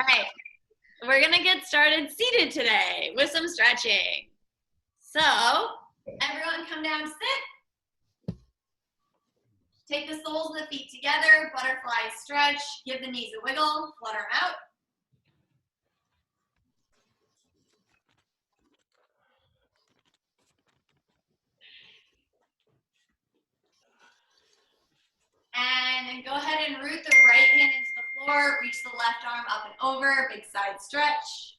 All right, we're gonna get started seated today with some stretching. So, everyone come down to sit. Take the soles of the feet together, butterfly stretch, give the knees a wiggle, flutter them out. And then go ahead and root the right hand into the floor, reach the left arm up and over, big side stretch.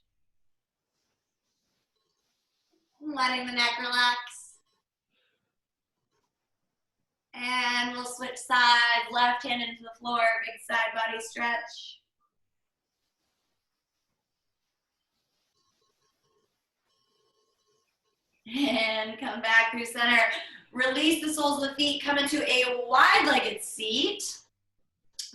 Letting the neck relax. And we'll switch sides, left hand into the floor, big side body stretch. And come back through center. Release the soles of the feet, come into a wide-legged seat.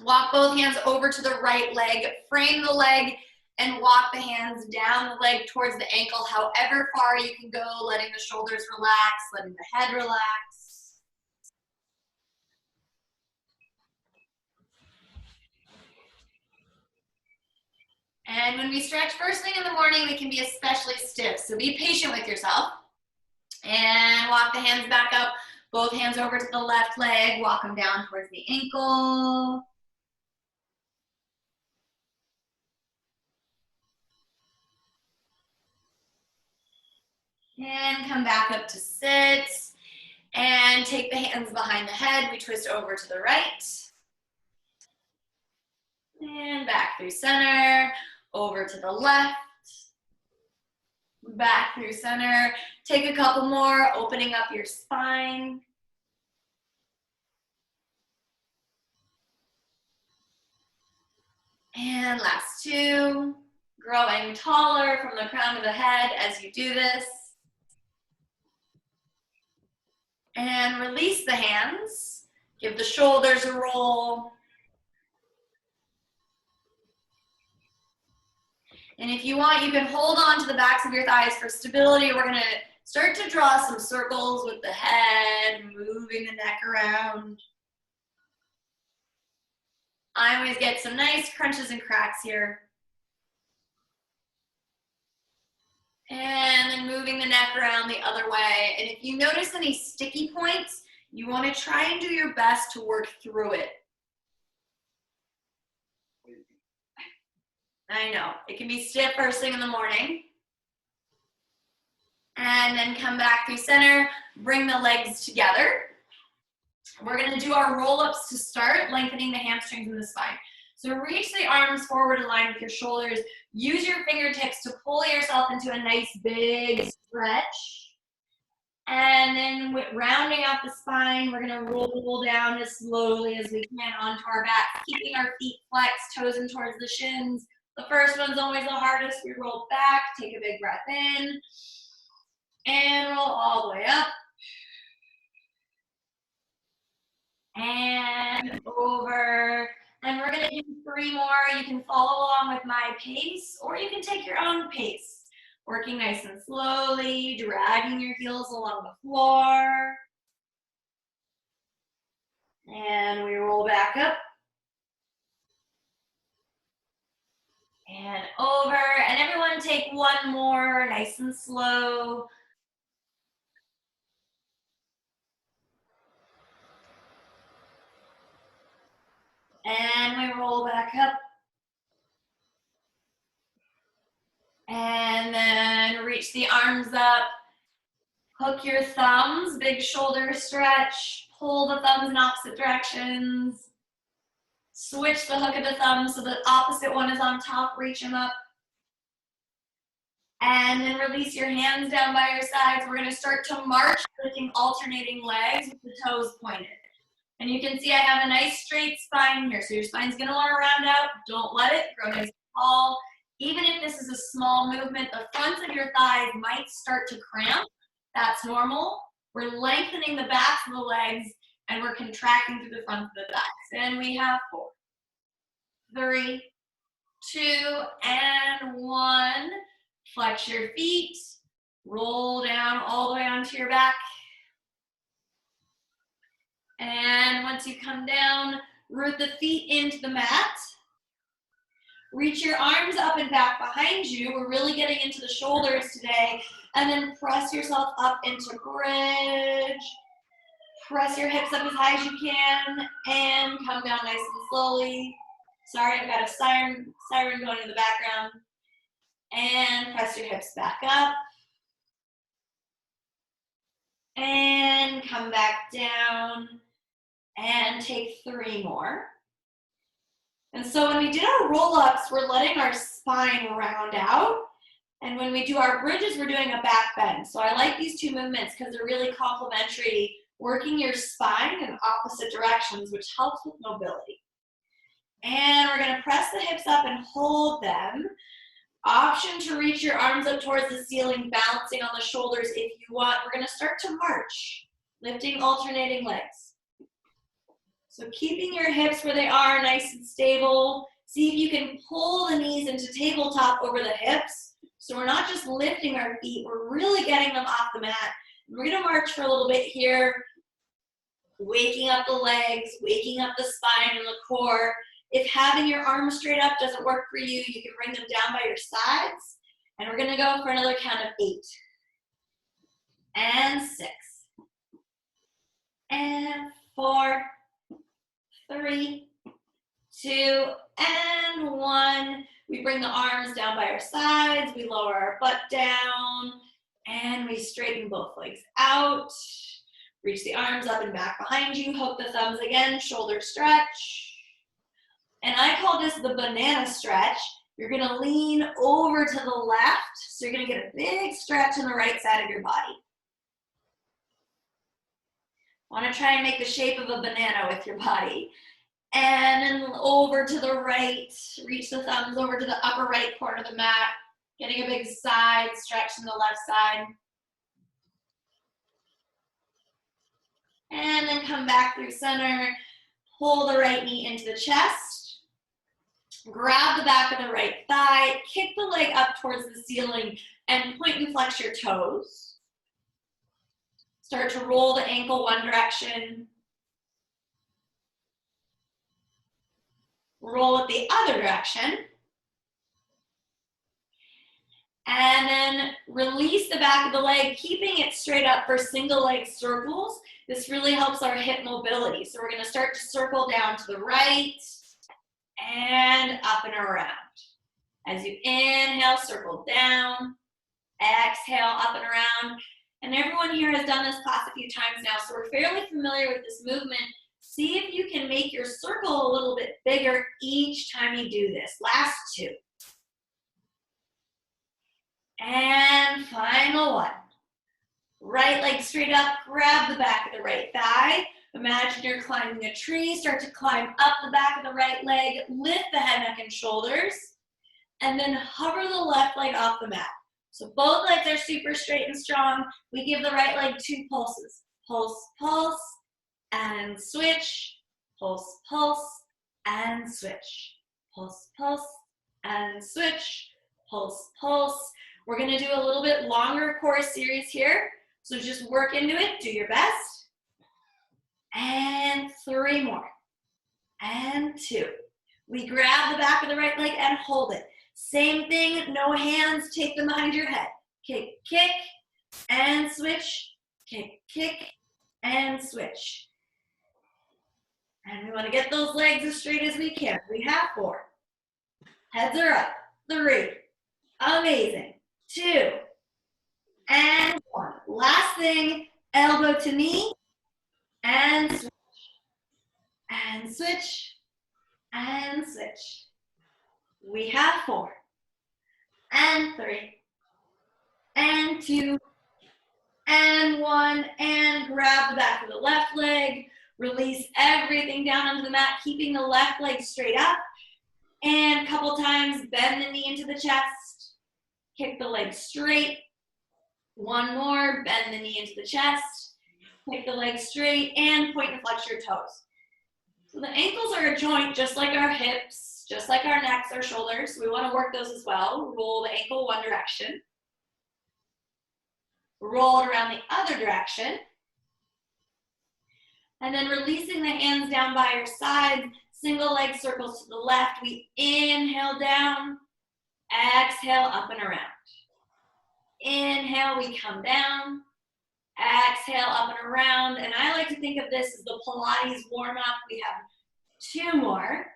Walk both hands over to the right leg, frame the leg, and walk the hands down the leg towards the ankle, however far you can go, letting the shoulders relax, letting the head relax. And when we stretch first thing in the morning, we can be especially stiff, so be patient with yourself. And walk the hands back up, both hands over to the left leg, walk them down towards the ankle. And come back up to sit. And take the hands behind the head, we twist over to the right. And back through center, over to the left. Back through center. Take a couple more, opening up your spine. And last two. Growing taller from the crown of the head as you do this. And release the hands. Give the shoulders a roll. And if you want, you can hold on to the backs of your thighs for stability. We're gonna start to draw some circles with the head, moving the neck around. I always get some nice crunches and cracks here. And then moving the neck around the other way. And if you notice any sticky points, you wanna try and do your best to work through it. I know, it can be stiff first thing in the morning. And then come back through center, bring the legs together. We're gonna do our roll-ups to start, lengthening the hamstrings and the spine. So reach the arms forward, align with your shoulders. Use your fingertips to pull yourself into a nice big stretch. And then rounding out the spine, we're gonna roll down as slowly as we can onto our back, keeping our feet flexed, toes in towards the shins. The first one's always the hardest. We roll back, take a big breath in, and roll all the way up. And over. And we're gonna do 3 more. You can follow along with my pace, or you can take your own pace. Working nice and slowly, dragging your heels along the floor. And we roll back up. And over, and everyone take 1 more, nice and slow. And we roll back up. And then reach the arms up. Hook your thumbs, big shoulder stretch. Pull the thumbs in opposite directions. Switch the hook of the thumb so the opposite one is on top, reach them up. And then release your hands down by your sides. We're gonna start to march, lifting alternating legs with the toes pointed. And you can see I have a nice straight spine here. So your spine's gonna wanna round out. Don't let it grow nice and tall. Even if this is a small movement, the fronts of your thighs might start to cramp. That's normal. We're lengthening the backs of the legs and we're contracting through the front of the thighs. And we have 4, 3, 2, and 1. Flex your feet, roll down all the way onto your back. And once you come down, root the feet into the mat. Reach your arms up and back behind you. We're really getting into the shoulders today. And then press yourself up into bridge. Press your hips up as high as you can and come down nice and slowly. Sorry, I've got a siren going in the background. And press your hips back up. And come back down. And take 3 more. And so when we did our roll-ups, we're letting our spine round out. And when we do our bridges, we're doing a back bend. So I like these 2 movements because they're really complementary, working your spine in opposite directions, which helps with mobility. And we're gonna press the hips up and hold them. Option to reach your arms up towards the ceiling, balancing on the shoulders if you want. We're gonna start to march, lifting alternating legs. So keeping your hips where they are, nice and stable. See if you can pull the knees into tabletop over the hips. So we're not just lifting our feet, we're really getting them off the mat. We're gonna march for a little bit here, waking up the legs, waking up the spine and the core. If having your arms straight up doesn't work for you, you can bring them down by your sides. And we're gonna go for another count of 8. And 6. And 4. 3, 2, and 1. We bring the arms down by our sides, we lower our butt down, and we straighten both legs out. Reach the arms up and back behind you, hook the thumbs again, shoulder stretch. And I call this the banana stretch. You're gonna lean over to the left, so you're gonna get a big stretch on the right side of your body. Want to try and make the shape of a banana with your body. And then over to the right, reach the thumbs over to the upper right corner of the mat, getting a big side stretch on the left side. And then come back through center, pull the right knee into the chest, grab the back of the right thigh, kick the leg up towards the ceiling, and point and flex your toes. Start to roll the ankle one direction. Roll it the other direction. And then release the back of the leg, keeping it straight up for single leg circles. This really helps our hip mobility. So we're gonna start to circle down to the right and up and around. As you inhale, circle down. Exhale, up and around. And everyone here has done this class a few times now, so we're fairly familiar with this movement. See if you can make your circle a little bit bigger each time you do this. Last 2. And final 1. Right leg straight up, grab the back of the right thigh. Imagine you're climbing a tree, start to climb up the back of the right leg, lift the head, neck, and shoulders, and then hover the left leg off the mat. So both legs are super straight and strong. We give the right leg 2 pulses. Pulse, pulse, and switch. Pulse, pulse, and switch. Pulse, pulse, and switch. Pulse, pulse. We're gonna do a little bit longer core series here. So just work into it, do your best. And 3 more. And 2. We grab the back of the right leg and hold it. Same thing, no hands, take them behind your head. Kick, kick, and switch. Kick, kick, and switch. And we want to get those legs as straight as we can. We have 4. Heads are up. 3. Amazing. 2. And 1. Last thing, elbow to knee, and switch. And switch. And switch. We have 4, and 3, and 2, and 1, and grab the back of the left leg, release everything down onto the mat, keeping the left leg straight up, and a couple times, bend the knee into the chest, kick the leg straight, 1 more, bend the knee into the chest, kick the leg straight, and point and flex your toes. So the ankles are a joint just like our hips, just like our necks, our shoulders. We want to work those as well. Roll the ankle one direction. Roll it around the other direction. And then releasing the hands down by your sides. Single leg circles to the left. We inhale down, exhale up and around. Inhale, we come down, exhale up and around. And I like to think of this as the Pilates warm up. We have 2 more.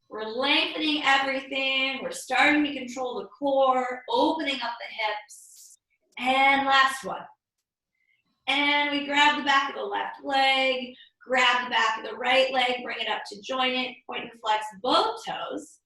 We're lengthening everything. We're starting to control the core, opening up the hips. And last one. And we grab the back of the left leg, grab the back of the right leg, bring it up to join it, point and flex both toes.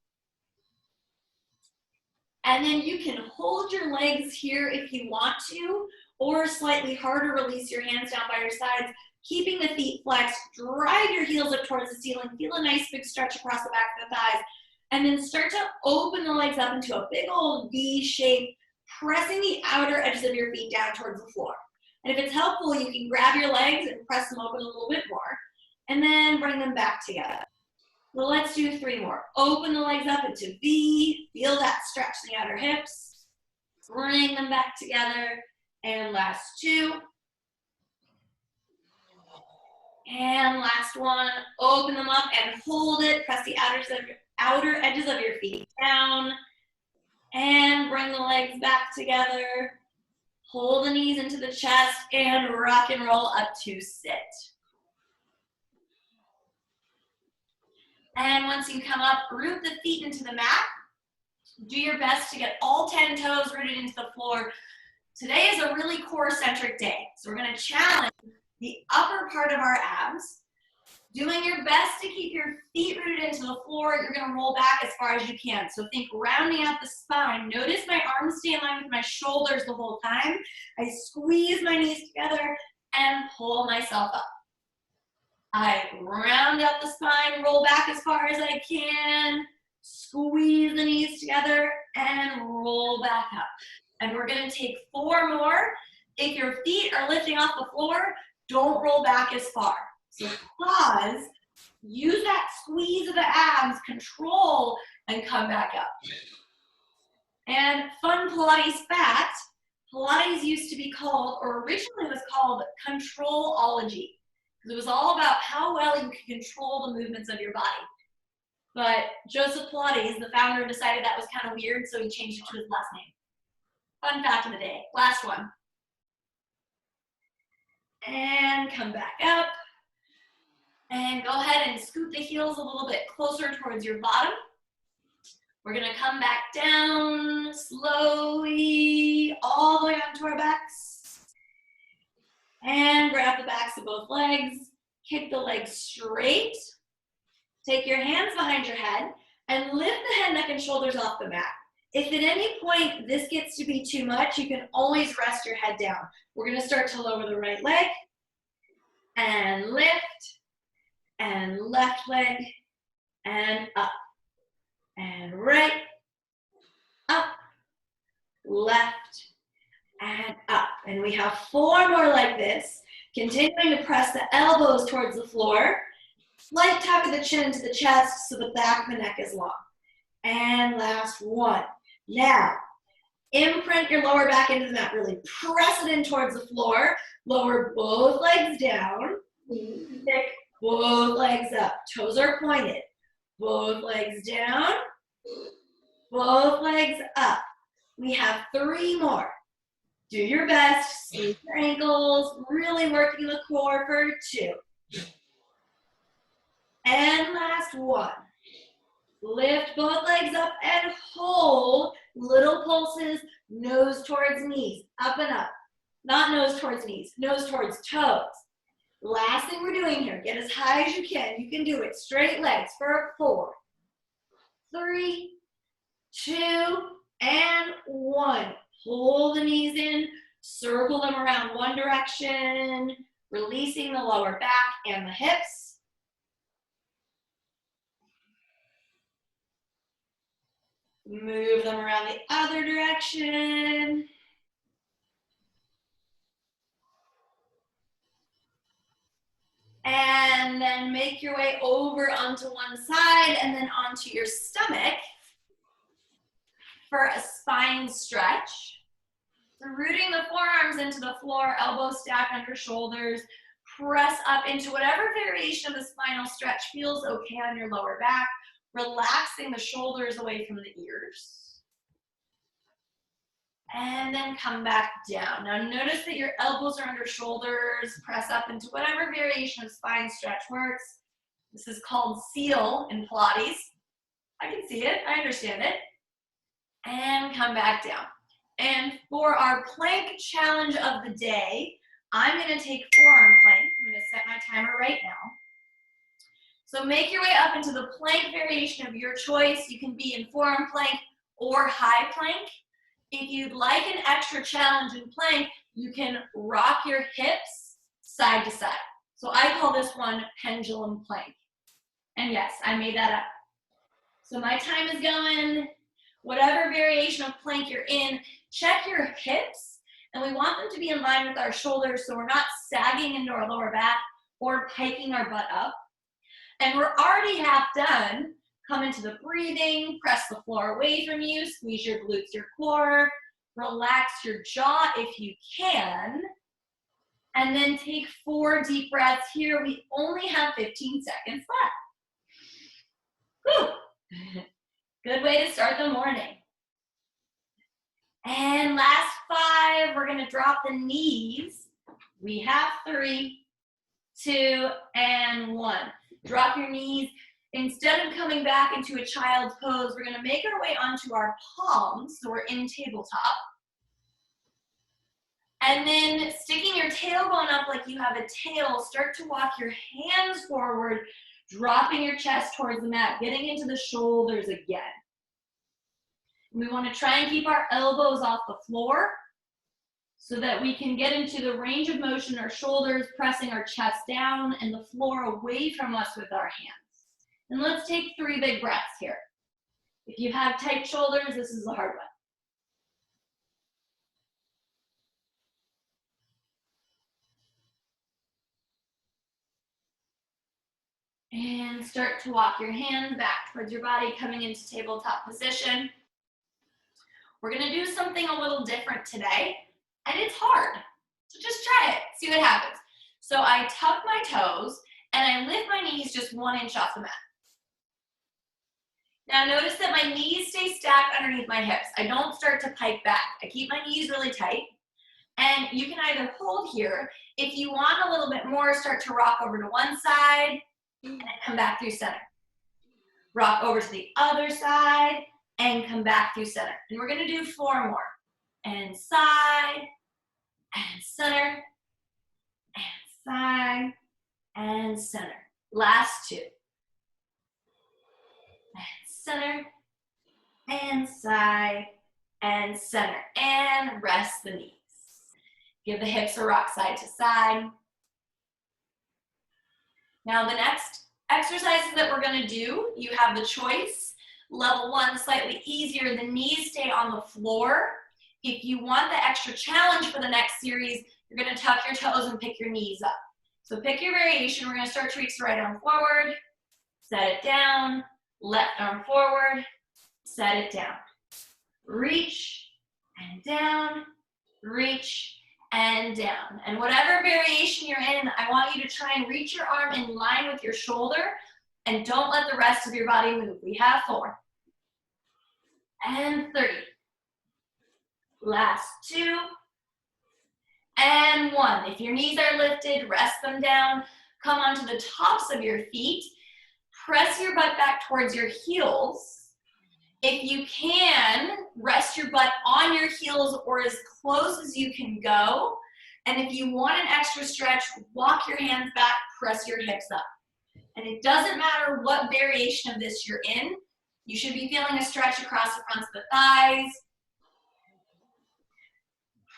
And then you can hold your legs here if you want to, or slightly harder, release your hands down by your sides, keeping the feet flexed, drive your heels up towards the ceiling, feel a nice big stretch across the back of the thighs, and then start to open the legs up into a big old V shape, pressing the outer edges of your feet down towards the floor. And if it's helpful, you can grab your legs and press them open a little bit more, and then bring them back together. Well, let's do 3 more. Open the legs up into V, feel that stretch in the outer hips, bring them back together, and last 2. And last one, open them up and hold it, press the outer edges of your feet down, and bring the legs back together. Hold the knees into the chest and rock and roll up to sit. And once you come up, root the feet into the mat. Do your best to get all 10 toes rooted into the floor. Today is a really core-centric day, so we're going to challenge the upper part of our abs. Doing your best to keep your feet rooted into the floor, you're going to roll back as far as you can. So think rounding out the spine. Notice my arms stay in line with my shoulders the whole time. I squeeze my knees together and pull myself up. I round out the spine, roll back as far as I can, squeeze the knees together, and roll back up. And we're going to take 4 more. If your feet are lifting off the floor, don't roll back as far. So pause, use that squeeze of the abs, control, and come back up. And fun Pilates fact, Pilates used to be called, or originally was called, controlology. Because it was all about how well you can control the movements of your body. But Joseph Pilates, the founder, decided that was kind of weird, so he changed it to his last name. Fun fact of the day. Last one. And come back up. And go ahead and scoot the heels a little bit closer towards your bottom. We're going to come back down slowly all the way onto our backs. And grab the backs of both legs. Kick the legs straight. Take your hands behind your head and lift the head, neck, and shoulders off the mat. If at any point this gets to be too much, you can always rest your head down. We're going to start to lower the right leg and lift. And left leg, and up, and right, up, left, and up. And we have 4 more like this, continuing to press the elbows towards the floor, slight tuck of the chin into the chest so the back of the neck is long. And last one. Now, imprint your lower back into the mat, really press it in towards the floor, lower both legs down, pick both legs up, toes are pointed, both legs down, both legs up. We have 3 more. Do your best, squeeze your ankles, really working the core for 2. And last one. Lift both legs up and hold, little pulses, nose towards knees, up and up. Not nose towards knees, nose towards toes. Last thing we're doing here, get as high as you can. You can do it. Straight legs for 4, 3, 2, and 1. Pull the knees in, circle them around one direction, releasing the lower back and the hips. Move them around the other direction. And then make your way over onto one side and then onto your stomach for a spine stretch. So rooting the forearms into the floor, elbows stacked under shoulders, Press up into whatever variation of the spinal stretch feels okay on your lower back, relaxing the shoulders away from the ears. And then come back down. Now notice that your elbows are under shoulders. Press up into whatever variation of spine stretch works. This is called seal in Pilates. I can see it, I understand it. And come back down. And for our plank challenge of the day, I'm gonna take forearm plank. I'm gonna set my timer right now. So make your way up into the plank variation of your choice. You can be in forearm plank or high plank. If you'd like an extra challenge in plank, you can rock your hips side to side. So I call this one pendulum plank. And yes, I made that up. So my time is going. Whatever variation of plank you're in, check your hips, and we want them to be in line with our shoulders so we're not sagging into our lower back or piking our butt up. And we're already half done. Come into the breathing, press the floor away from you, squeeze your glutes, your core, relax your jaw if you can, and then take 4 deep breaths here. We only have 15 seconds left. Whew. Good way to start the morning. And last 5, we're gonna drop the knees. We have 3, 2, and 1. Drop your knees. Instead of coming back into a child's pose, we're gonna make our way onto our palms, so we're in tabletop. And then sticking your tailbone up like you have a tail, start to walk your hands forward, dropping your chest towards the mat, getting into the shoulders again. We want to try and keep our elbows off the floor so that we can get into the range of motion, our shoulders pressing our chest down and the floor away from us with our hands. And let's take 3 big breaths here. If you have tight shoulders, this is a hard one. And start to walk your hands back towards your body, coming into tabletop position. We're gonna do something a little different today, and it's hard. So just try it, see what happens. So I tuck my toes, and I lift my knees just 1 inch off the mat. Now notice that my knees stay stacked underneath my hips. I don't start to pike back. I keep my knees really tight. And you can either hold here. If you want a little bit more, start to rock over to one side, and come back through center. Rock over to the other side, and come back through center. And we're gonna do 4 more. And side, and center, and side, and center. Last 2. And center, and side, and center. And rest the knees. Give the hips a rock side to side. Now the next exercises that we're gonna do, you have the choice. Level 1, slightly easier, the knees stay on the floor. If you want the extra challenge for the next series, you're gonna tuck your toes and pick your knees up. So pick your variation. We're gonna start to reach the right arm forward, set it down, left arm forward, set it down. Reach and down, reach and down. And whatever variation you're in, I want you to try and reach your arm in line with your shoulder and don't let the rest of your body move. We have 4. And 3. Last 2. And 1. If your knees are lifted, rest them down. Come onto the tops of your feet. Press your butt back towards your heels. If you can, rest your butt on your heels or as close as you can go. And if you want an extra stretch, walk your hands back, press your hips up. And it doesn't matter what variation of this you're in, you should be feeling a stretch across the fronts of the thighs,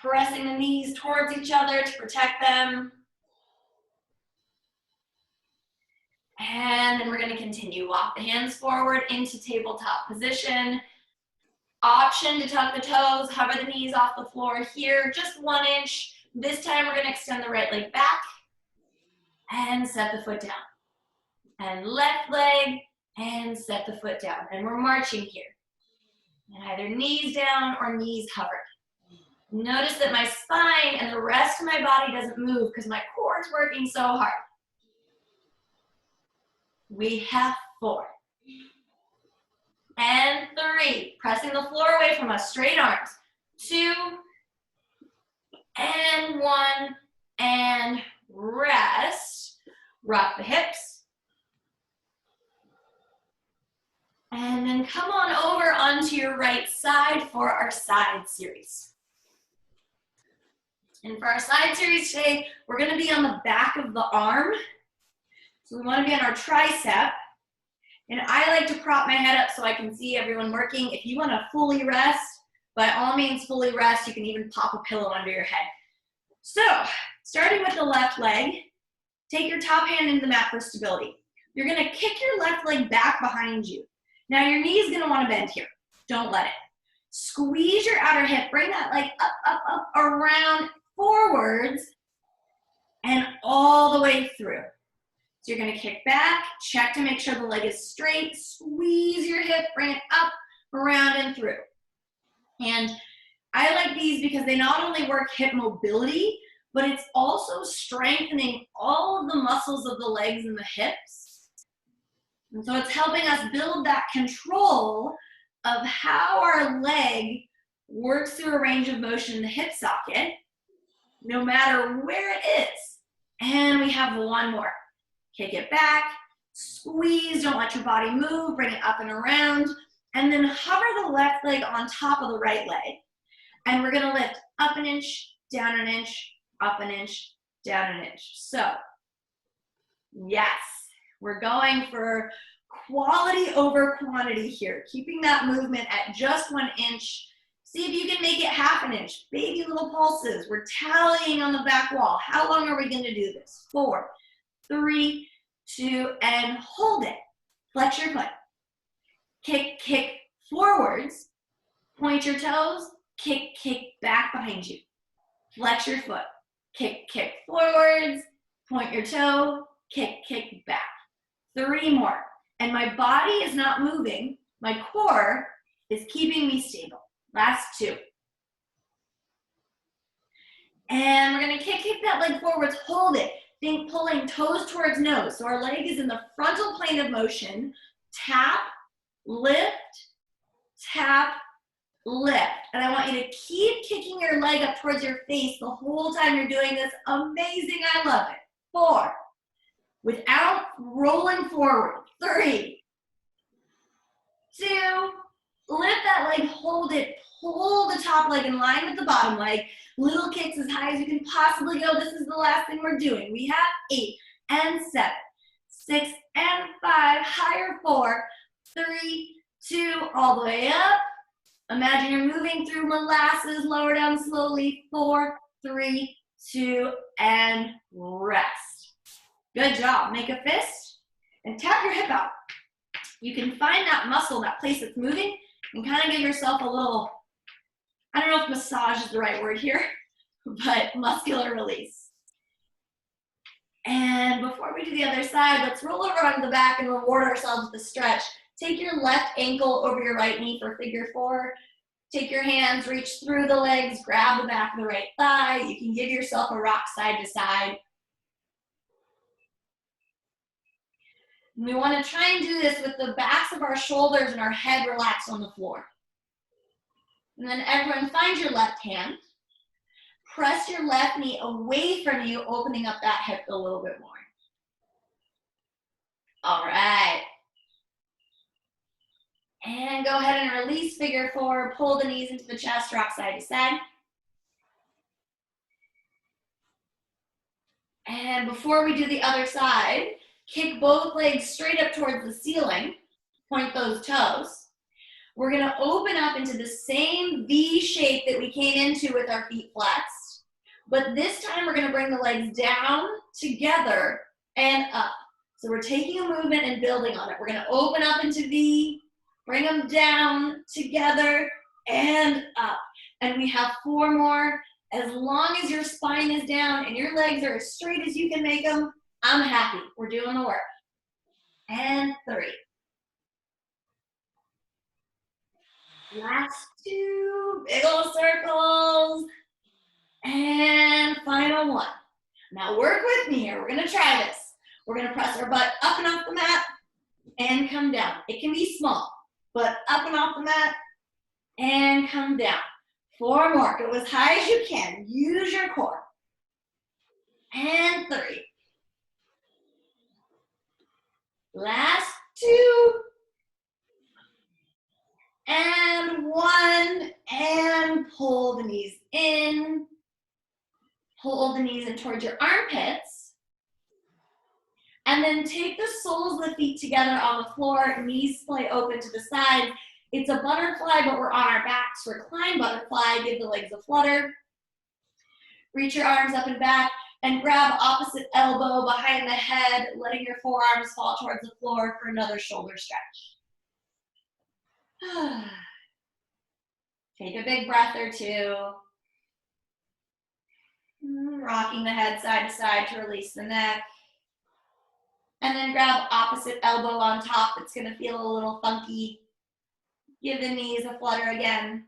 pressing the knees towards each other to protect them. And then we're gonna continue. Walk the hands forward into tabletop position. Option to tuck the toes, hover the knees off the floor here, just 1 inch. This time we're gonna extend the right leg back and set the foot down. And left leg, and set the foot down. And we're marching here. And either knees down or knees hovered. Notice that my spine and the rest of my body doesn't move because my core is working so hard. We have 4. And 3. Pressing the floor away from us, straight arms. 2. And 1. And rest. Rock the hips. And then come on over onto your right side for our side series. And for our side series today, we're going to be on the back of the arm. So we want to be on our tricep. And I like to prop my head up so I can see everyone working. If you want to fully rest, by all means fully rest. You can even pop a pillow under your head. So, starting with the left leg, take your top hand into the mat for stability. You're going to kick your left leg back behind you. Now your knee is going to want to bend here. Don't let it. Squeeze your outer hip. Bring that leg up, up, up, around, forwards, and all the way through. So you're going to kick back, check to make sure the leg is straight, squeeze your hip, bring it up, around, and through. And I like these because they not only work hip mobility, but it's also strengthening all of the muscles of the legs and the hips. And so it's helping us build that control of how our leg works through a range of motion in the hip socket, no matter where it is. And we have one more. Kick it back, squeeze, don't let your body move, bring it up and around, and then hover the left leg on top of the right leg. And we're gonna lift up an inch, down an inch, up an inch, down an inch. So, yes, we're going for quality over quantity here, keeping that movement at just 1 inch. See if you can make it half an inch, baby little pulses. We're tallying on the back wall. How long are we gonna do this? 4, 3, 2, and hold it. Flex your foot. Kick, kick forwards. Point your toes. Kick, kick back behind you. Flex your foot. Kick, kick forwards. Point your toe. Kick, kick back. 3 more. And my body is not moving. My core is keeping me stable. Last 2. And we're going to kick that leg forwards. Hold it. Think pulling toes towards nose. So our leg is in the frontal plane of motion. Tap, lift, tap, lift. And I want you to keep kicking your leg up towards your face the whole time you're doing this. Amazing. I love it. 4. Without rolling forward. 3, 2, lift that leg, hold it. Pull the top leg in line with the bottom leg. Little kicks as high as you can possibly go. This is the last thing we're doing. We have 8 and 7, 6 and 5, higher 4, 3, 2, all the way up. Imagine you're moving through molasses, lower down slowly. 4, 3, 2, and rest. Good job. Make a fist and tap your hip out. You can find that muscle, that place that's moving, and kind of give yourself a little, I don't know if massage is the right word here, but muscular release. And before we do the other side, let's roll over onto the back and reward ourselves with a stretch. Take your left ankle over your right knee for figure 4. Take your hands, reach through the legs, grab the back of the right thigh. You can give yourself a rock side to side. And we want to try and do this with the backs of our shoulders and our head relaxed on the floor. And then everyone find your left hand. Press your left knee away from you, opening up that hip a little bit more. All right. And go ahead and release figure 4. Pull the knees into the chest, rock side to side. And before we do the other side, kick both legs straight up towards the ceiling. Point those toes. We're going to open up into the same V shape that we came into with our feet flexed. But this time we're going to bring the legs down, together, and up. So we're taking a movement and building on it. We're going to open up into V, bring them down, together, and up. And we have 4 more. As long as your spine is down and your legs are as straight as you can make them, I'm happy. We're doing the work. And 3. Last 2, big old circles. Now work with me here. We're gonna try this. We're gonna press our butt up and off the mat and come down. It can be small, but up and off the mat and come down. 4 more. Go as high as you can. Use your core. And 3. Last 2. And 1. And pull the knees in. Pull the knees in towards your armpits. And then take the soles of the feet together on the floor. Knees splay open to the side. It's a butterfly, but we're on our backs. Recline butterfly. Give the legs a flutter. Reach your arms up and back. And grab opposite elbow behind the head, letting your forearms fall towards the floor for another shoulder stretch. Take a big breath or 2. Rocking the head side to side to release the neck. And then grab opposite elbow on top. It's going to feel a little funky. Give the knees a flutter again.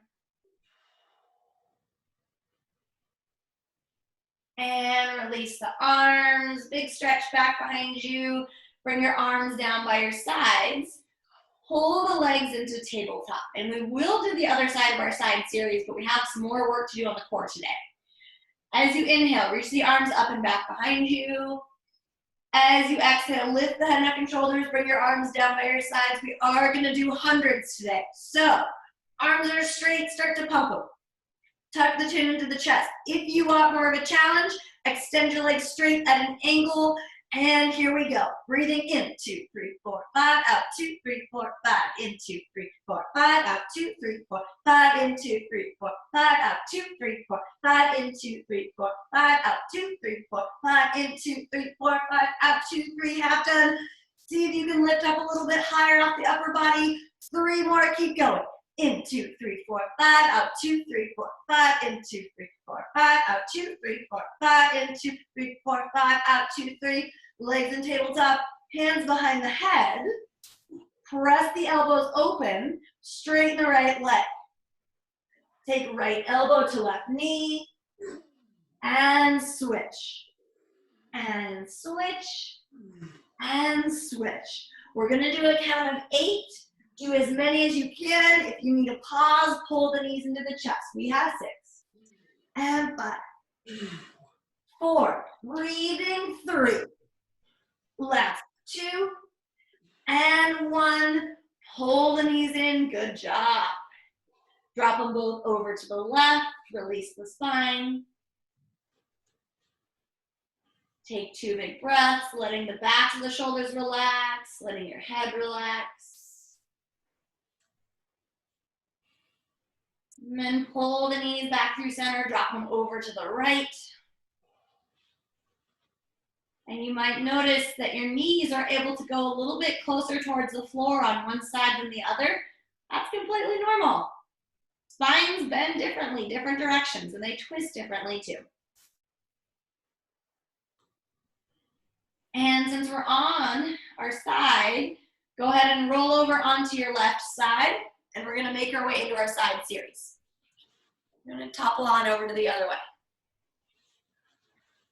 And release the arms. Big stretch back behind you. Bring your arms down by your sides. Pull the legs into tabletop. And we will do the other side of our side series, but we have some more work to do on the core today. As you inhale, reach the arms up and back behind you. As you exhale, lift the head, neck, and shoulders. Bring your arms down by your sides. We are going to do hundreds today. So, arms are straight. Start to pump them. Tuck the chin into the chest. If you want more of a challenge, extend your legs straight at an angle. And here we go. Breathing in, 2, 3, 4, 5, out, 2, 3, 4, 5, in, 2, 3, 4, 5, out, 2, 3, 4, 5, in, 2, 3, 4, 5, out, 2, 3, 4, 5, in, 2, 3, 4, 5, out, 2, 3, 4, 5, in, 2, 3, 4, 5, out, 2, 3, half done. See if you can lift up a little bit higher off the upper body. 3 more, keep going. In, 2, 3, 4, 5, out, 2, 3, 4, 5, in, 2, 3, 4, 5, out, 2, 3, 4, 5, in, 2, 3, 4, 5, out, 2, 3. Legs in tabletop, hands behind the head. Press the elbows open, straighten the right leg. Take right elbow to left knee, and switch. And switch, and switch. We're gonna do a count of 8. Do as many as you can. If you need a pause, pull the knees into the chest. We have 6. And 5. 4. Breathing 3. Last 2. And 1. Pull the knees in. Good job. Drop them both over to the left. Release the spine. Take 2 big breaths, letting the backs of the shoulders relax, letting your head relax. And then pull the knees back through center, drop them over to the right. And you might notice that your knees are able to go a little bit closer towards the floor on one side than the other. That's completely normal. Spines bend differently, different directions, and they twist differently too. And since we're on our side, go ahead and roll over onto your left side, and we're gonna make our way into our side series. We're gonna topple on over to the other way.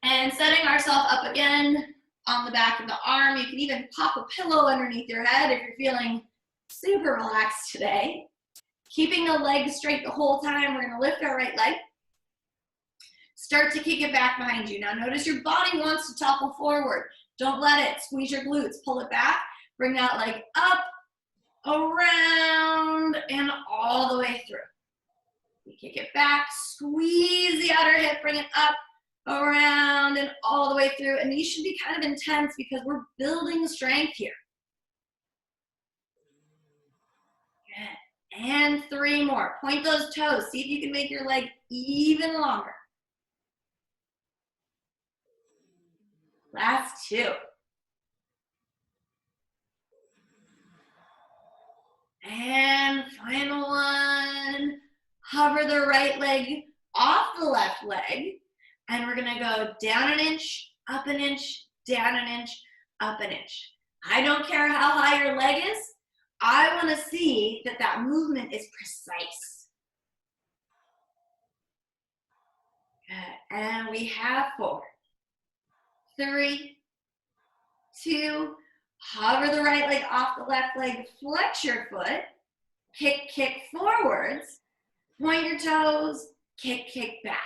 And setting ourselves up again on the back of the arm. You can even pop a pillow underneath your head if you're feeling super relaxed today. Keeping the legs straight the whole time, we're gonna lift our right leg. Start to kick it back behind you. Now notice your body wants to topple forward. Don't let it. Squeeze your glutes, pull it back. Bring that leg up, around, and all the way through. You kick it back, squeeze the outer hip, bring it up, around, and all the way through. And these should be kind of intense because we're building strength here. Good. And 3 more. Point those toes. See if you can make your leg even longer. Last 2. And final one. Hover the right leg off the left leg. And we're gonna go down an inch, up an inch, down an inch, up an inch. I don't care how high your leg is. I wanna see that that movement is precise. Good. And we have 4. 3, 2, hover the right leg off the left leg, flex your foot, kick, kick forwards, point your toes, kick, kick back.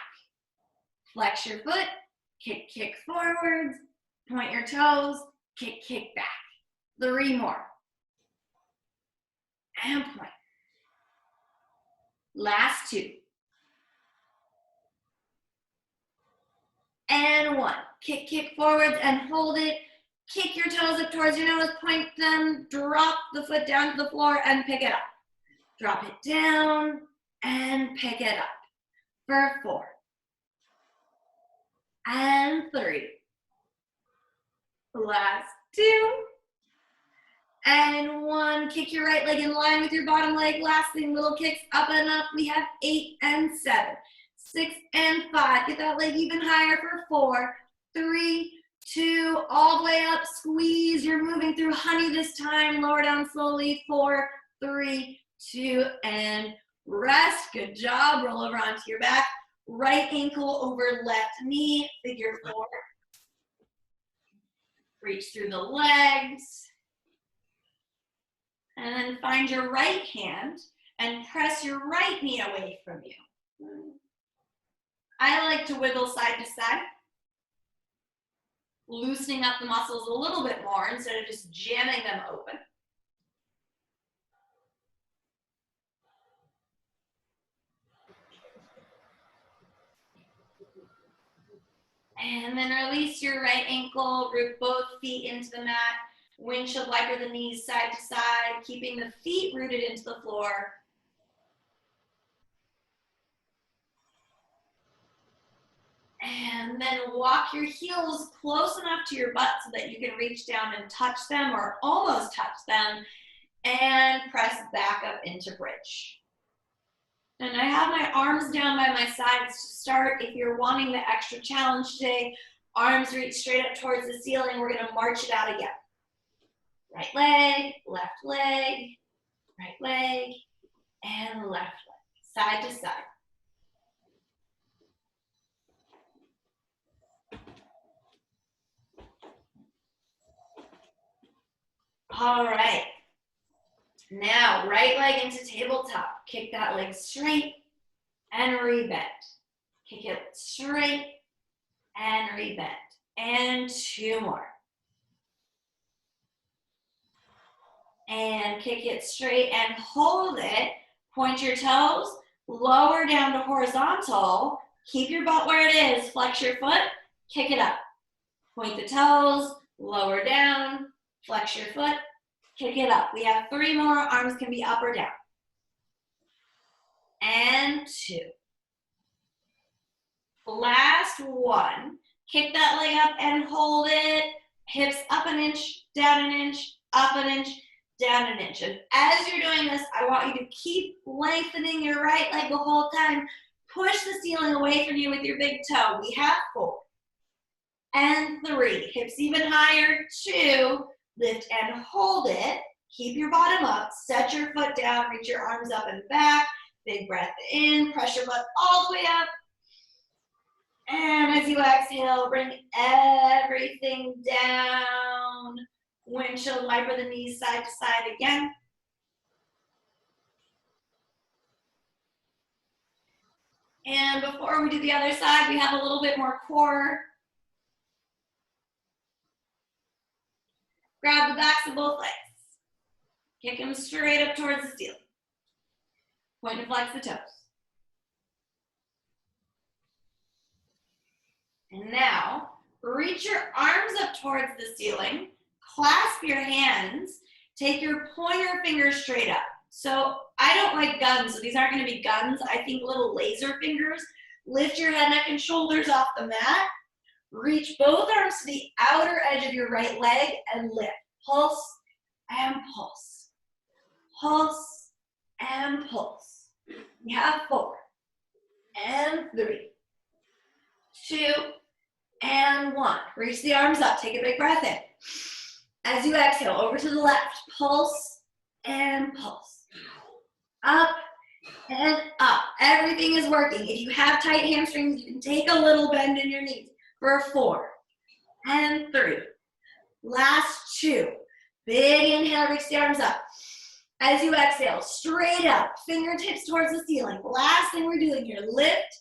Flex your foot, kick, kick forwards, point your toes, kick, kick back. 3 more. And point. Last 2. And 1. Kick, kick forwards and hold it. Kick your toes up towards your nose, point them, drop the foot down to the floor and pick it up. Drop it down and pick it up for 4. And 3. Last 2. And 1. Kick your right leg in line with your bottom leg. Last thing, little kicks up and up. We have 8 and 7. 6 and 5. Get that leg even higher for 4, 3, 2, all the way up. Squeeze. You're moving through honey this time. Lower down slowly. 4, 3, 2, and rest. Good job. Roll over onto your back. Right ankle over left knee. Figure 4. Reach through the legs. And then find your right hand and press your right knee away from you. I like to wiggle side to side, loosening up the muscles a little bit more instead of just jamming them open. And then release your right ankle, root both feet into the mat. Windshield wiper the knees side to side, keeping the feet rooted into the floor. And then walk your heels close enough to your butt so that you can reach down and touch them or almost touch them, and press back up into bridge. And I have my arms down by my sides to start. If you're wanting the extra challenge today, arms reach straight up towards the ceiling. We're gonna march it out again. Right leg, right leg, and left leg, side to side. All right. Now, right leg into tabletop. Kick that leg straight and rebend. Kick it straight and rebend. And 2 more. And kick it straight and hold it. Point your toes, lower down to horizontal. Keep your butt where it is. Flex your foot, kick it up. Point the toes, lower down, flex your foot, kick it up. We have 3 more. Arms can be up or down. And 2. Last 1. Kick that leg up and hold it. Hips up an inch, down an inch, up an inch, down an inch. And as you're doing this, I want you to keep lengthening your right leg the whole time. Push the ceiling away from you with your big toe. We have 4. And 3. Hips even higher. 2. Lift and hold it. Keep your bottom up. Set your foot down. Reach your arms up and back. Big breath in. Press your butt all the way up. And as you exhale, bring everything down. Windshield wiper the knees side to side again. And before we do the other side, we have a little bit more core. Grab the backs of both legs. Kick them straight up towards the ceiling. Point and flex the toes. And now, reach your arms up towards the ceiling. Clasp your hands. Take your pointer fingers straight up. So I don't like guns, so these aren't going to be guns. I think little laser fingers. Lift your head, neck, and shoulders off the mat. Reach both arms to the outer edge of your right leg and lift. Pulse and pulse. Pulse and pulse. We have 4 and 3, 2, and 1. Reach the arms up. Take a big breath in. As you exhale, over to the left. Pulse and pulse. Up and up. Everything is working. If you have tight hamstrings, you can take a little bend in your knees for 4 and 3. Last 2. Big inhale, reach the arms up. As you exhale, straight up, fingertips towards the ceiling. Last thing we're doing here, lift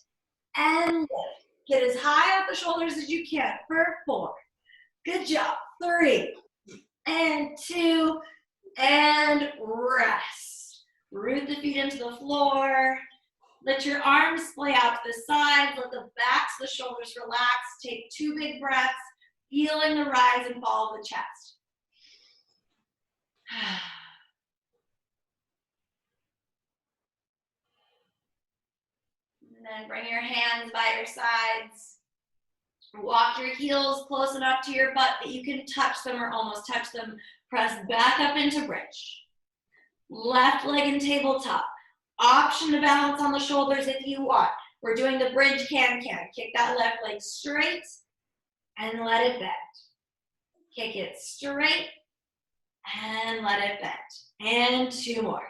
and lift. Get as high off the shoulders as you can for 4. Good job. 3 and 2 and rest. Root the feet into the floor. Let your arms splay out to the sides. Let the backs of the shoulders relax. Take 2 big breaths, feeling the rise and fall of the chest. And then bring your hands by your sides. Walk your heels close enough to your butt that you can touch them or almost touch them. Press back up into bridge. Left leg in tabletop. Option to balance on the shoulders if you want. We're doing the bridge can-can. Kick that left leg straight and let it bend. Kick it straight and let it bend. And 2 more.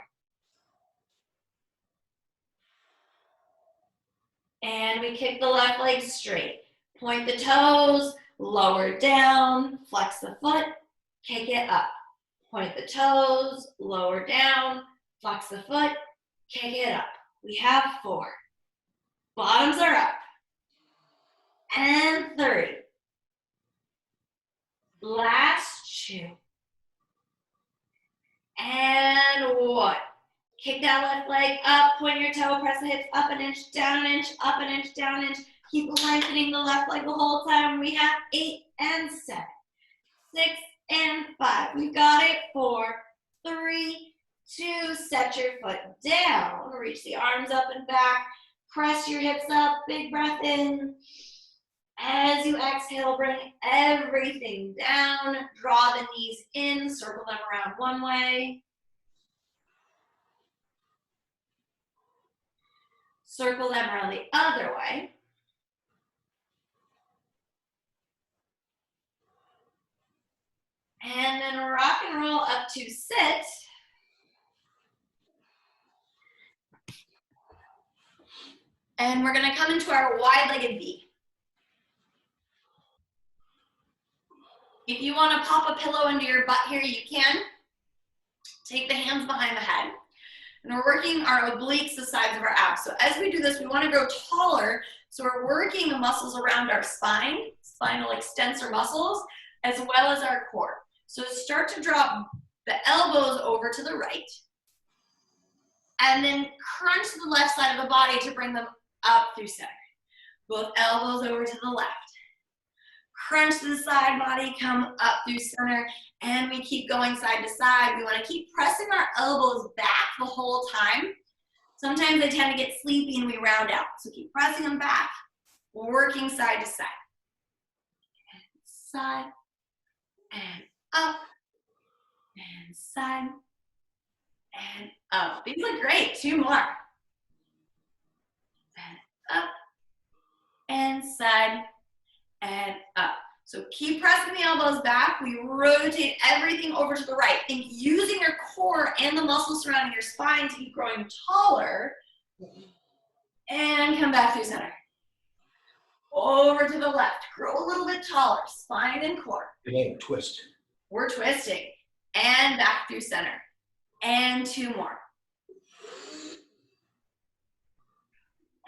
And we kick the left leg straight. Point the toes, lower down, flex the foot, kick it up. Point the toes, lower down, flex the foot, kick it up. We have 4. Bottoms are up. And 3. Last 2. And 1. Kick that left leg up, point your toe, press the hips up an inch, down an inch, up an inch, down an inch. Keep lengthening the left leg the whole time. We have 8 and 7, 6 and 5. We got it. 4, 3, 2. Set your foot down. Reach the arms up and back. Press your hips up. Big breath in. As you exhale, bring everything down. Draw the knees in. Circle them around one way. Circle them around the other way. And then rock and roll up to sit. And we're gonna come into our wide-legged V. If you wanna pop a pillow into your butt here, you can. Take the hands behind the head. And we're working our obliques, the sides of our abs. So as we do this, we wanna grow taller. So we're working the muscles around our spine, spinal extensor muscles, as well as our core. So start to drop the elbows over to the right. And then crunch to the left side of the body to bring them up through center. Both elbows over to the left. Crunch to the side body, come up through center, and we keep going side to side. We want to keep pressing our elbows back the whole time. Sometimes they tend to get sleepy and we round out. So keep pressing them back, working side to side. And side, and up, and side, and up. These look great. 2 more. And up, and side, and up. So keep pressing the elbows back. We rotate everything over to the right. Think using your core and the muscles surrounding your spine to keep growing taller. And come back through center. Over to the left. Grow a little bit taller. Spine and core. Okay, twist. We're twisting. And back through center. And 2 more.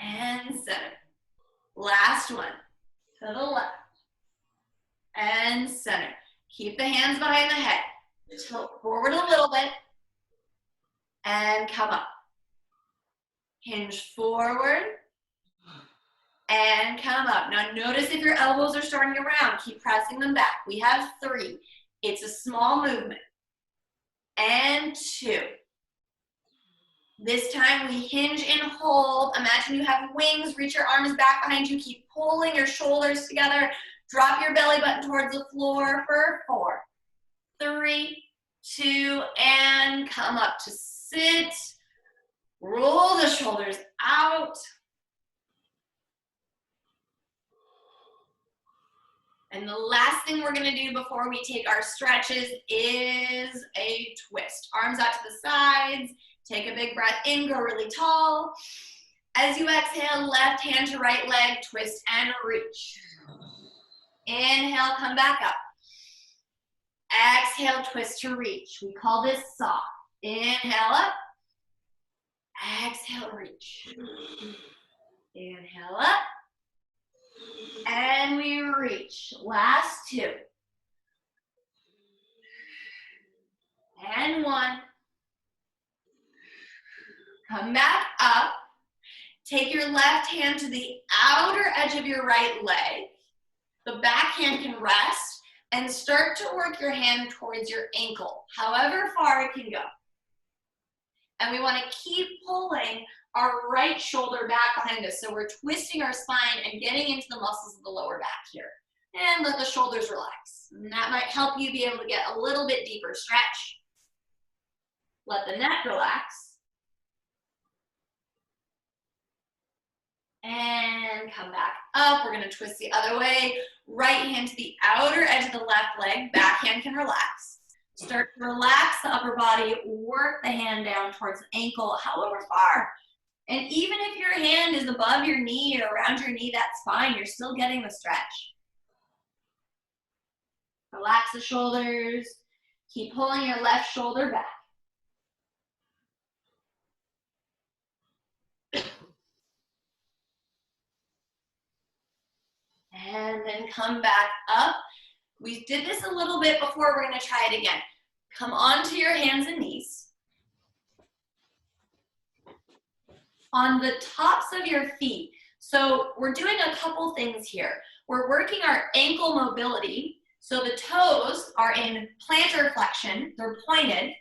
And center. Last one. To the left. And center. Keep the hands behind the head. Tilt forward a little bit. And come up. Hinge forward. And come up. Now notice if your elbows are starting to round. Keep pressing them back. We have 3. It's a small movement. And 2. This time we hinge and hold. Imagine you have wings. Reach your arms back behind you. Keep pulling your shoulders together. Drop your belly button towards the floor for 4, 3, 2, and come up to sit. Roll the shoulders out. And the last thing we're gonna do before we take our stretches is a twist. Arms out to the sides. Take a big breath in, grow really tall. As you exhale, left hand to right leg, twist and reach. Inhale, come back up. Exhale, twist to reach. We call this soft. Inhale up. Exhale, reach. Inhale up. And we reach. Last two. And one. Come back up. Take your left hand to the outer edge of your right leg. The back hand can rest and start to work your hand towards your ankle, however far it can go. And we want to keep pulling our right shoulder back behind us. So we're twisting our spine and getting into the muscles of the lower back here. And let the shoulders relax. And that might help you be able to get a little bit deeper stretch. Let the neck relax. And come back up. We're going to twist the other way. Right hand to the outer edge of the left leg. Back hand can relax. Start to relax the upper body. Work the hand down towards the ankle, however far. And even if your hand is above your knee or around your knee, that's fine. You're still getting the stretch. Relax the shoulders. Keep pulling your left shoulder back. And then come back up. We did this a little bit before. We're going to try it again. Come onto your hands and knees. On the tops of your feet. So we're doing a couple things here. We're working our ankle mobility. So the toes are in plantar flexion. They're pointed.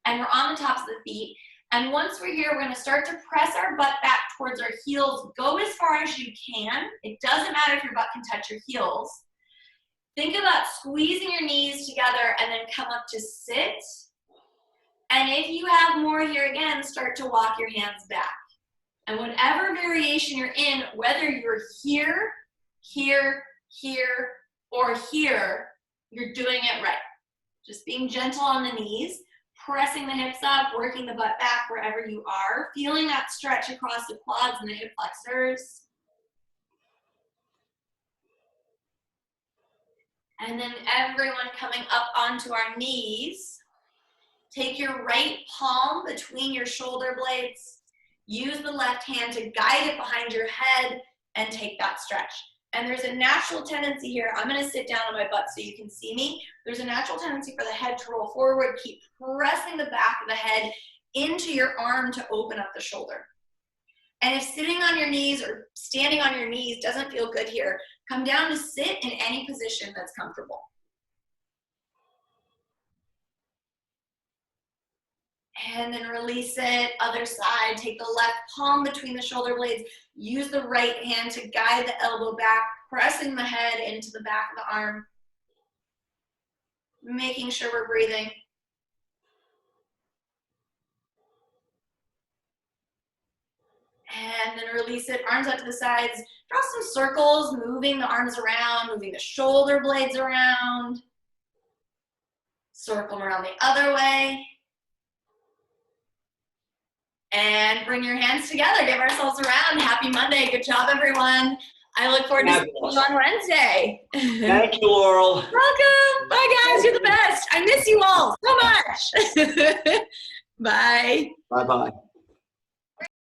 And we're on the tops of the feet. And once we're here, we're going to start to press our butt back towards our heels. Go as far as you can. It doesn't matter if your butt can touch your heels. Think about squeezing your knees together and then come up to sit. And if you have more here again, start to walk your hands back. And whatever variation you're in, whether you're here, here, here, or here, you're doing it right. Just being gentle on the knees. Pressing the hips up, working the butt back wherever you are, feeling that stretch across the quads and the hip flexors. And then everyone coming up onto our knees. Take your right palm between your shoulder blades. Use the left hand to guide it behind your head and take that stretch. And there's a natural tendency here. I'm going to sit down on my butt so you can see me. There's a natural tendency for the head to roll forward. Keep pressing the back of the head into your arm to open up the shoulder. And if sitting on your knees or standing on your knees doesn't feel good here, come down to sit in any position that's comfortable. And then release it, other side. Take the left palm between the shoulder blades. Use the right hand to guide the elbow back, pressing the head into the back of the arm. Making sure we're breathing. And then release it, arms out to the sides. Draw some circles, moving the arms around, moving the shoulder blades around. Circle them around the other way. And bring your hands together. Give ourselves a round. Happy Monday. Good job, everyone. I look forward to seeing you on Wednesday. Thank you, Laurel. Welcome. Bye, guys. You're the best. I miss you all so much. Bye. Bye-bye.